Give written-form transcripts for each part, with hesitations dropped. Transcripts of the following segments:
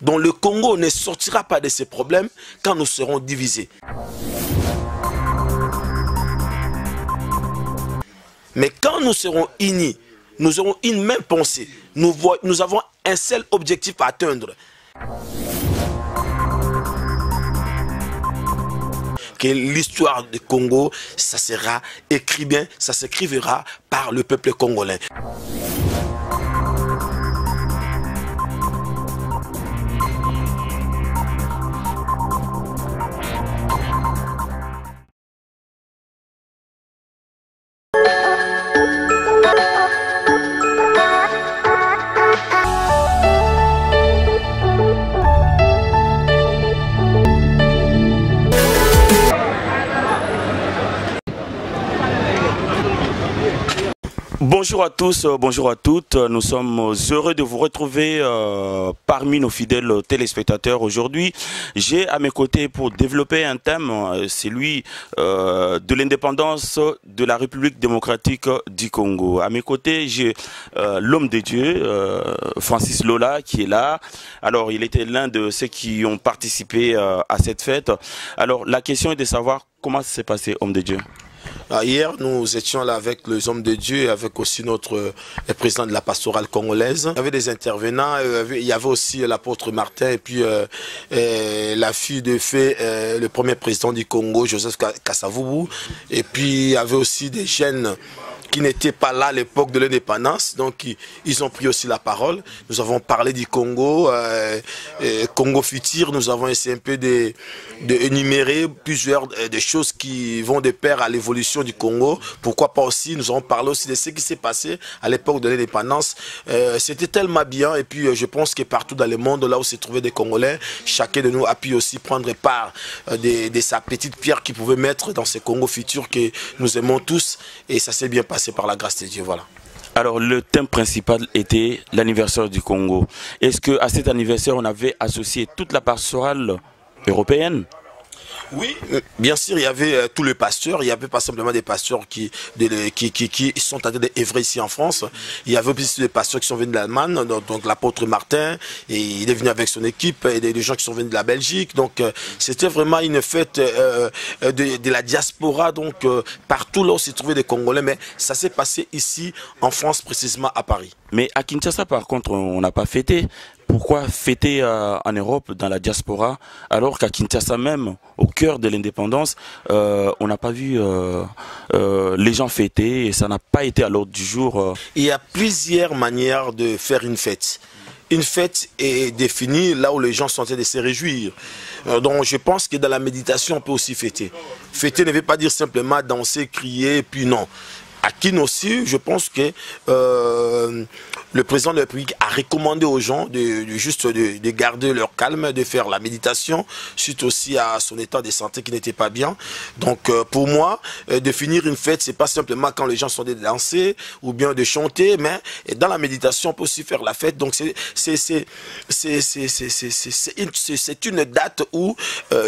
Donc le Congo ne sortira pas de ces problèmes quand nous serons divisés. Mais quand nous serons unis, nous aurons une même pensée, nous avons un seul objectif à atteindre. Que l'histoire du Congo, ça sera écrit bien, ça s'écrivera par le peuple congolais. Bonjour à tous, bonjour à toutes. Nous sommes heureux de vous retrouver parmi nos fidèles téléspectateurs aujourd'hui. J'ai à mes côtés pour développer un thème, c'est celui de l'indépendance de la République démocratique du Congo. À mes côtés, j'ai l'homme de Dieu, Francis Lola, qui est là. Alors, il était l'un de ceux qui ont participé à cette fête. Alors, la question est de savoir comment ça s'est passé, homme de Dieu. Hier, nous étions là avec les hommes de Dieu et avec aussi notre président de la pastorale congolaise. Il y avait des intervenants, il y avait aussi l'apôtre Martin et puis la fille de fée, le premier président du Congo, Joseph Kasavubu. Et puis il y avait aussi des jeunes qui n'étaient pas là à l'époque de l'indépendance, donc ils ont pris aussi la parole. Nous avons parlé du Congo, Congo futur, nous avons essayé un peu d'énumérer plusieurs des choses qui vont de pair à l'évolution du Congo. Pourquoi pas aussi, nous avons parlé aussi de ce qui s'est passé à l'époque de l'indépendance. C'était tellement bien et puis je pense que partout dans le monde, là où se trouvaient des Congolais, chacun de nous a pu aussi prendre part de sa petite pierre qu'il pouvait mettre dans ce Congo futur que nous aimons tous et ça s'est bien passé. C'est par la grâce de Dieu, voilà. Alors le thème principal était l'anniversaire du Congo. Est-ce qu'à cet anniversaire, on avait associé toute la pastorale européenne? Oui, bien sûr, il y avait tous les pasteurs. Il n'y avait pas simplement des pasteurs qui sont en train d'œuvrer ici en France. Il y avait aussi des pasteurs qui sont venus d'Allemagne, donc l'apôtre Martin, et il est venu avec son équipe, et des gens qui sont venus de la Belgique. Donc c'était vraiment une fête de la diaspora, donc partout là où se trouvaient des Congolais. Mais ça s'est passé ici en France, précisément à Paris. Mais à Kinshasa, par contre, on n'a pas fêté. Pourquoi fêter en Europe, dans la diaspora, alors qu'à Kinshasa même, au cœur de l'indépendance, on n'a pas vu les gens fêter et ça n'a pas été à l'ordre du jour. Il y a plusieurs manières de faire une fête. Une fête est définie là où les gens sont en train de se réjouir. Donc je pense que dans la méditation, on peut aussi fêter. Fêter ne veut pas dire simplement danser, crier, puis non. À Kin aussi, je pense que le président de la République a recommandé aux gens de garder leur calme, de faire la méditation, suite aussi à son état de santé qui n'était pas bien. Donc pour moi, de finir une fête, c'est pas simplement quand les gens sont de danser ou bien de chanter, mais dans la méditation, on peut aussi faire la fête. Donc c'est une date où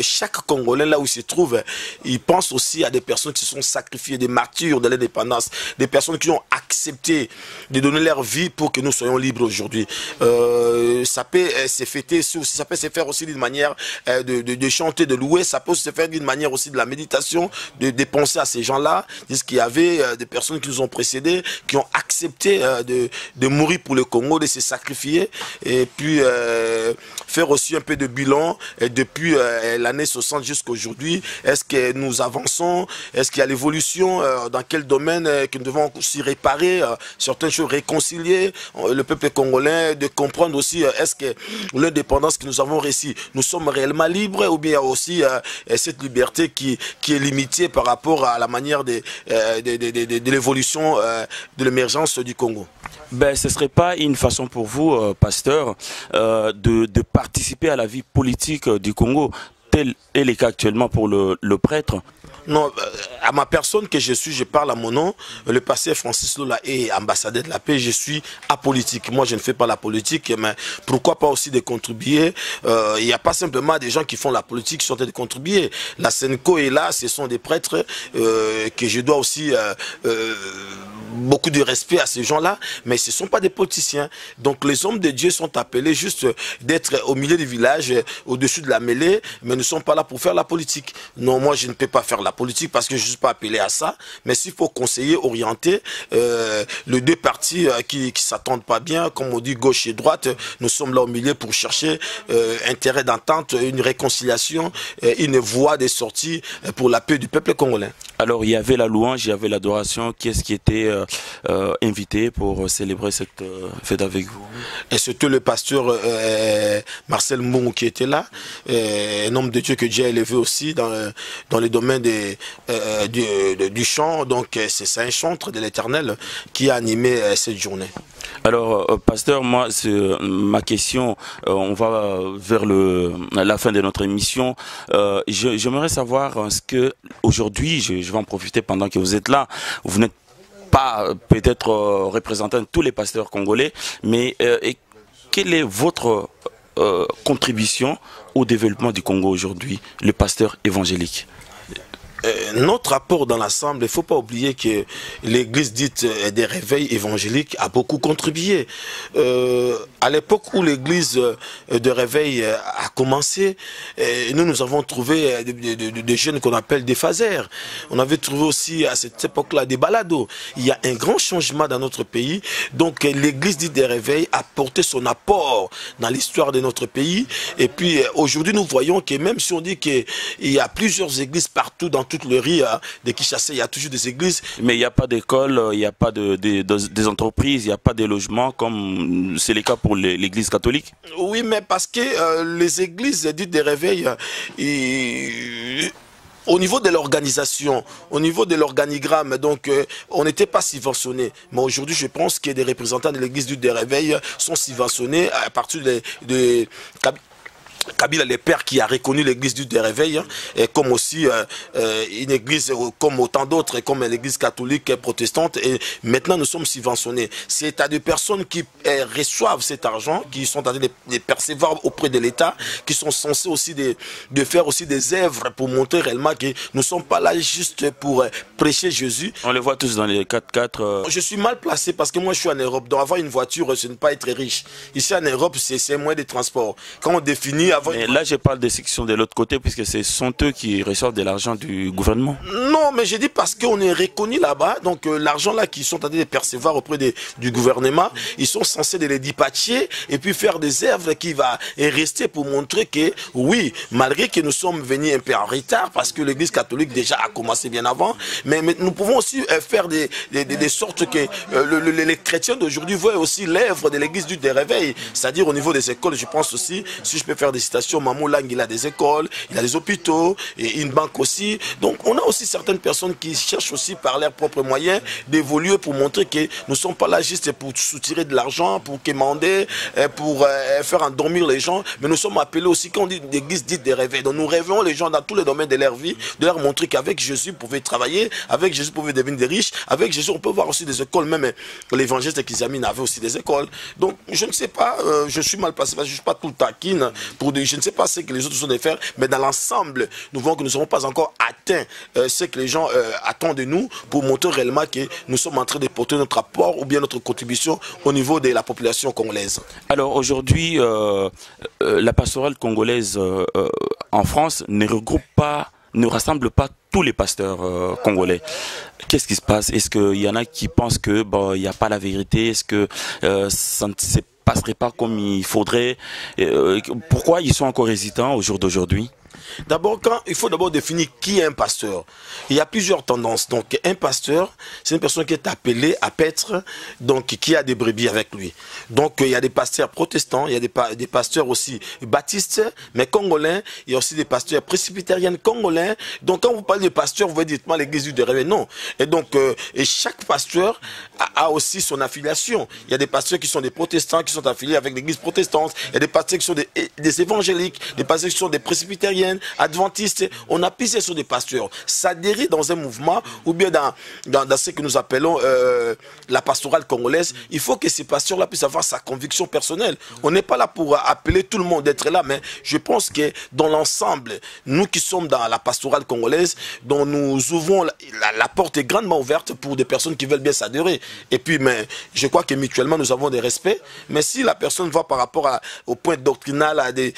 chaque Congolais, là où il se trouve, il pense aussi à des personnes qui se sont sacrifiées, des martyrs de l'indépendance, des personnes qui ont accepté de donner leur vie pour que nous soyons libres aujourd'hui. Ça peut se fêter, ça peut se faire aussi d'une manière de chanter, de louer, ça peut se faire d'une manière aussi de la méditation, de penser à ces gens-là, qu'il y avait des personnes qui nous ont précédés, qui ont accepté de mourir pour le Congo, de se sacrifier, et puis faire aussi un peu de bilan depuis l'année 60 jusqu'à aujourd'hui. Est-ce que nous avançons? Est-ce qu'il y a l'évolution? Dans quel domaine que nous devons aussi réparer certaines choses, réconcilier le peuple congolais, de comprendre aussi est-ce que l'indépendance que nous avons réussi, nous sommes réellement libres ou bien il y a aussi cette liberté qui est limitée par rapport à la manière de l'évolution de l'émergence du Congo. Ben, ce ne serait pas une façon pour vous, pasteur, de participer à la vie politique du Congo, tel est le cas actuellement pour le prêtre? Non, à ma personne que je suis, je parle à mon nom, le pasteur Francis Lola est ambassadeur de la paix, je suis apolitique. Moi, je ne fais pas la politique, mais pourquoi pas aussi de contribuer. Il n'y a pas simplement des gens qui font la politique qui sont en train de contribuer. La Senco est là, ce sont des prêtres que je dois aussi beaucoup de respect à ces gens-là, mais ce ne sont pas des politiciens. Donc les hommes de Dieu sont appelés juste d'être au milieu du village, au-dessus de la mêlée, mais ne sont pas là pour faire la politique. Non, moi je ne peux pas faire la politique parce que je ne suis pas appelé à ça, mais s'il faut conseiller, orienter les deux partis qui ne s'attendent pas bien, comme on dit gauche et droite, nous sommes là au milieu pour chercher intérêt d'entente, une réconciliation, une voie de sortie pour la paix du peuple congolais. Alors il y avait la louange, il y avait l'adoration. Qui est-ce qui était invité pour célébrer cette fête avec vous? Et c'était le pasteur Marcel Mbongo qui était là, un homme de Dieu que Dieu a élevé aussi dans le domaine du chant. Donc c'est un chantre de l'Éternel qui a animé cette journée. Alors, pasteur, moi, ma question, on va vers la fin de notre émission. J'aimerais savoir ce que, aujourd'hui, je vais en profiter pendant que vous êtes là, vous n'êtes pas peut-être représentant de tous les pasteurs congolais, mais quelle est votre contribution au développement du Congo aujourd'hui, le pasteur évangélique? Notre apport dans l'ensemble, il ne faut pas oublier que l'église dite des réveils évangéliques a beaucoup contribué. À l'époque où l'église de réveil a commencé, nous avons trouvé des jeunes qu'on appelle des phasers. On avait trouvé aussi à cette époque-là des balados. Il y a un grand changement dans notre pays. Donc l'église dite des réveils a porté son apport dans l'histoire de notre pays. Et puis aujourd'hui, nous voyons que même si on dit qu'il y a plusieurs églises partout dans toute le riz de Kinshasa, il y a toujours des églises. Mais il n'y a pas d'école, il n'y a pas des entreprises, il n'y a pas de logements comme c'est le cas pour l'église catholique. Oui, mais parce que les églises dites des réveils, au niveau de l'organisation, au niveau de l'organigramme, donc on n'était pas subventionné. Mais aujourd'hui, je pense que des représentants de l'église dite des réveils sont subventionnés à partir de Kabila, le père qui a reconnu l'église du réveil, et comme aussi une église comme autant d'autres, comme l'église catholique et protestante, et maintenant nous sommes subventionnés. C'est à des personnes qui reçoivent cet argent, qui sont en train de percevoir auprès de l'État, qui sont censés aussi de faire aussi des œuvres pour montrer réellement que nous ne sommes pas là juste pour prêcher Jésus. On les voit tous dans les 4x4. Je suis mal placé parce que moi je suis en Europe, donc avoir une voiture, ce n'est pas être riche. Ici en Europe, c'est un moyen de transport. Quand on définit mais là, je parle des sections de l'autre côté, puisque ce sont eux qui reçoivent de l'argent du gouvernement. Non, mais j'ai dit parce qu'on est reconnu là-bas. Donc, l'argent là qu'ils sont en train de percevoir auprès du gouvernement, ils sont censés de les dispatcher et puis faire des œuvres qui va rester pour montrer que, oui, malgré que nous sommes venus un peu en retard, parce que l'église catholique déjà a commencé bien avant, mais nous pouvons aussi faire des sortes que les chrétiens d'aujourd'hui voient aussi l'œuvre de l'église du réveil. C'est-à-dire au niveau des écoles, je pense aussi, si je peux faire des citations, Mamou Lang, il a des écoles, il a des hôpitaux, et une banque aussi. Donc on a aussi certaines personnes qui cherchent aussi par leurs propres moyens d'évoluer pour montrer que nous ne sommes pas là juste pour soutirer de l'argent, pour quémander, pour faire endormir les gens, mais nous sommes appelés aussi, quand on dit l'église dite des réveils. Donc nous réveillons les gens dans tous les domaines de leur vie, de leur montrer qu'avec Jésus, vous pouvez travailler, avec Jésus, vous pouvez devenir des riches, avec Jésus, on peut voir aussi des écoles, même l'évangéliste de Kizamine avait aussi des écoles. Donc je ne sais pas, je suis mal placé, parce que je ne suis pas tout taquine, je ne sais pas ce que les autres sont de faire, mais dans l'ensemble, nous voyons que nous n'avons pas encore atteint ce que les gens attendent de nous pour montrer réellement que nous sommes en train de porter notre apport ou bien notre contribution au niveau de la population congolaise. Alors aujourd'hui, la pastorale congolaise en France ne rassemble pas tous les pasteurs congolais. Qu'est-ce qui se passe? Est-ce qu'il y en a qui pensent que il n'y a pas la vérité? Est-ce que ça ne se passerait pas comme il faudrait? Pourquoi ils sont encore hésitants au jour d'aujourd'hui? D'abord, il faut d'abord définir qui est un pasteur. Il y a plusieurs tendances. Donc, un pasteur, c'est une personne qui est appelée à paître, donc qui a des brebis avec lui. Donc, il y a des pasteurs protestants, il y a des pasteurs aussi baptistes, mais congolais. Il y a aussi des pasteurs presbytériens congolais. Donc, quand vous parlez de pasteur, vous voyez directement l'église du réveil. Non. Et donc, et chaque pasteur a aussi son affiliation. Il y a des pasteurs qui sont des protestants, qui sont affiliés avec l'église protestante. Il y a des pasteurs qui sont des évangéliques, des pasteurs qui sont des presbytériens. chrétienne, adventiste, on a pissé sur des pasteurs. S'adhérer dans un mouvement ou bien dans ce que nous appelons la pastorale congolaise, il faut que ces pasteurs-là puissent avoir sa conviction personnelle. On n'est pas là pour appeler tout le monde d'être là, mais je pense que dans l'ensemble, nous qui sommes dans la pastorale congolaise, dont nous ouvrons la porte est grandement ouverte pour des personnes qui veulent bien s'adhérer. Et puis, mais je crois que mutuellement, nous avons des respects. Mais si la personne va par rapport au point doctrinal, à des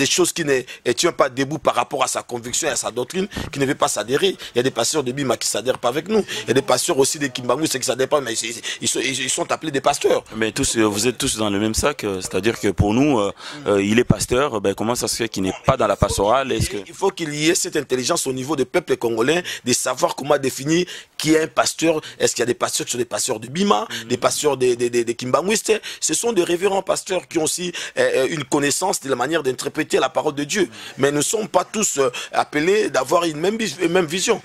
choses qui ne tiennent pas debout par rapport à sa conviction et à sa doctrine, qui ne veut pas s'adhérer, il y a des pasteurs de Bima qui ne s'adhèrent pas avec nous. Il y a des pasteurs aussi de Kimbangu qui ne s'adhèrent pas, mais ils sont appelés des pasteurs. Mais tous, vous êtes tous dans le même sac, c'est-à-dire que pour nous, il est pasteur, ben, comment ça se fait qu'il n'est pas dans la pastorale? Il faut qu'il y ait cette intelligence au niveau du peuple congolais, de savoir comment définir qui est un pasteur. Est-ce qu'il y a des pasteurs qui sont des pasteurs de Bima, des pasteurs de Kimbanguiste? Ce sont des révérends pasteurs qui ont aussi une connaissance de la manière d'interpréter la parole de Dieu. Mais nous ne sommes pas tous appelés d'avoir une même vision.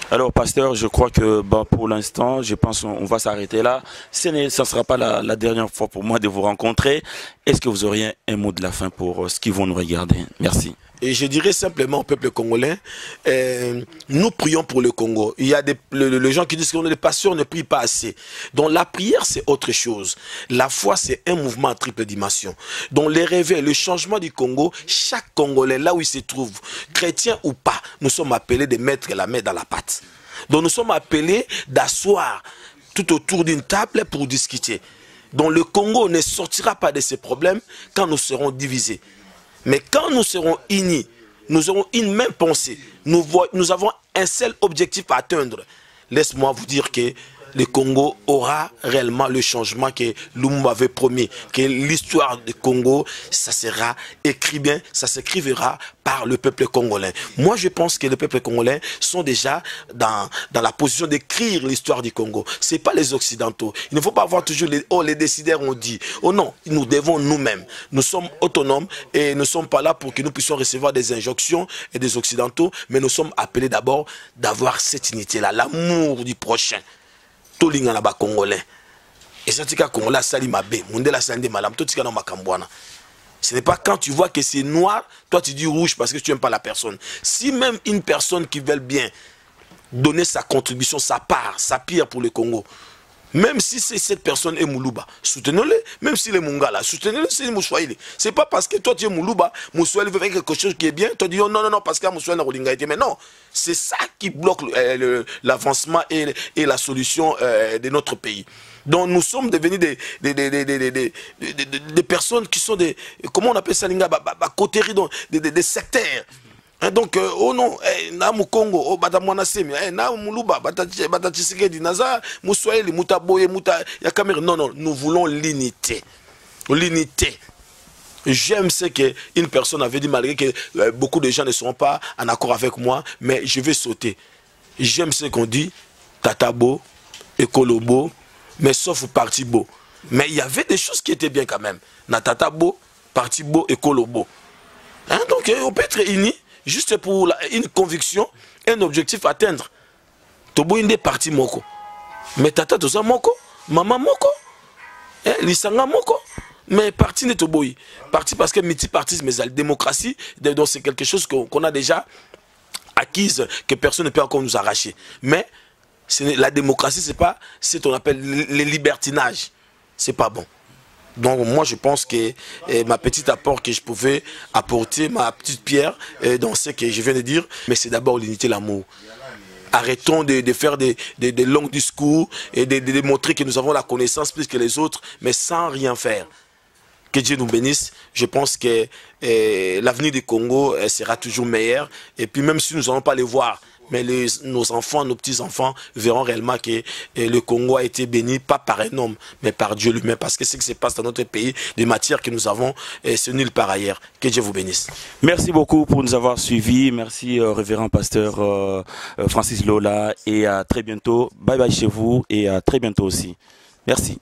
Alors, pasteur, je crois que pour l'instant, je pense qu'on va s'arrêter là. Ça ne sera pas la dernière fois pour moi de vous rencontrer. Est-ce que vous auriez un mot de la fin pour ceux qui vont nous regarder? Merci. Et je dirais simplement au peuple congolais, nous prions pour le Congo. Il y a les gens qui disent que les pasteurs ne prient pas assez. Donc la prière, c'est autre chose. La foi, c'est un mouvement à triple dimension. Donc les réveils, le changement du Congo, chaque Congolais, là où il se trouve, chrétien ou pas, nous sommes appelés de mettre la main dans la pâte. Donc nous sommes appelés d'asseoir tout autour d'une table pour discuter. Donc le Congo ne sortira pas de ces problèmes quand nous serons divisés. Mais quand nous serons unis, nous aurons une même pensée. Nous avons un seul objectif à atteindre. Laisse-moi vous dire que le Congo aura réellement le changement que Lumumba avait promis. Que l'histoire du Congo, ça sera écrit bien, ça s'écrivera par le peuple congolais. Moi, je pense que le peuple congolais sont déjà dans la position d'écrire l'histoire du Congo. Ce n'est pas les Occidentaux. Il ne faut pas avoir toujours les décideurs ont dit. Oh non, nous devons nous-mêmes. Nous sommes autonomes et nous ne sommes pas là pour que nous puissions recevoir des injonctions et des Occidentaux, mais nous sommes appelés d'abord d'avoir cette unité-là, l'amour du prochain. Tolinga na ba congolais. Et ça tika congolais sali mabe, mundela sali malam, to tika na makambwana. Ce n'est pas quand tu vois que c'est noir, toi tu dis rouge parce que tu n'aimes pas la personne. Si même une personne qui veut bien donner sa contribution, sa part, sa pierre pour le Congo, même si cette personne est Moulouba, soutenez-le. Même s'il est Mungala, soutenez-le si c'est Moussouaïli. Ce n'est pas parce que toi tu es Moulouba, Moussouaïli veut faire quelque chose qui est bien, tu dis oh, non, parce qu'il y a Moussouaïli Rolinga été. Mais non, c'est ça qui bloque l'avancement et la solution de notre pays. Donc nous sommes devenus des personnes qui sont des, comment on appelle ça, des sectaires. Donc, oh non, na Mukongo, oh Batamwana Semi, na Muluba, Batachisekedi, Naza, Moussoaïli, Mutaboye, ya Cameroun. Non, nous voulons l'unité. L'unité. J'aime ce qu'une personne avait dit, malgré que beaucoup de gens ne seront pas en accord avec moi, mais je vais sauter. J'aime ce qu'on dit, Tatabo, Ekolobo, mais sauf Parti Beau. Mais il y avait des choses qui étaient bien quand même. Na Tatabo, Parti Beau, Ekolobo. Donc, on peut être unis. Juste pour une conviction, un objectif à atteindre. Tobo inde parti moko. Mais tata toza moko, maman moko, lisanga moko. Mais parti ne toboyi. Parti parce que multipartisme, mais la démocratie, donc c'est quelque chose qu'on a déjà acquise, que personne ne peut encore nous arracher. Mais la démocratie, c'est pas ce qu'on appelle le libertinage. C'est pas bon. Donc moi je pense que ma petite apport que je pouvais apporter, ma petite pierre dans ce que je viens de dire, mais c'est d'abord l'unité, l'amour. Arrêtons de faire des longs discours et de démontrer que nous avons la connaissance plus que les autres, mais sans rien faire. Que Dieu nous bénisse. Je pense que l'avenir du Congo sera toujours meilleur. Et puis même si nous n'allons pas les voir, mais nos enfants, nos petits-enfants verront réellement que le Congo a été béni, pas par un homme, mais par Dieu lui-même. Parce que ce qui se passe dans notre pays, des matières que nous avons, c'est nul par ailleurs. Que Dieu vous bénisse. Merci beaucoup pour nous avoir suivis. Merci, révérend pasteur Francis Lola. Et à très bientôt. Bye bye chez vous et à très bientôt aussi. Merci.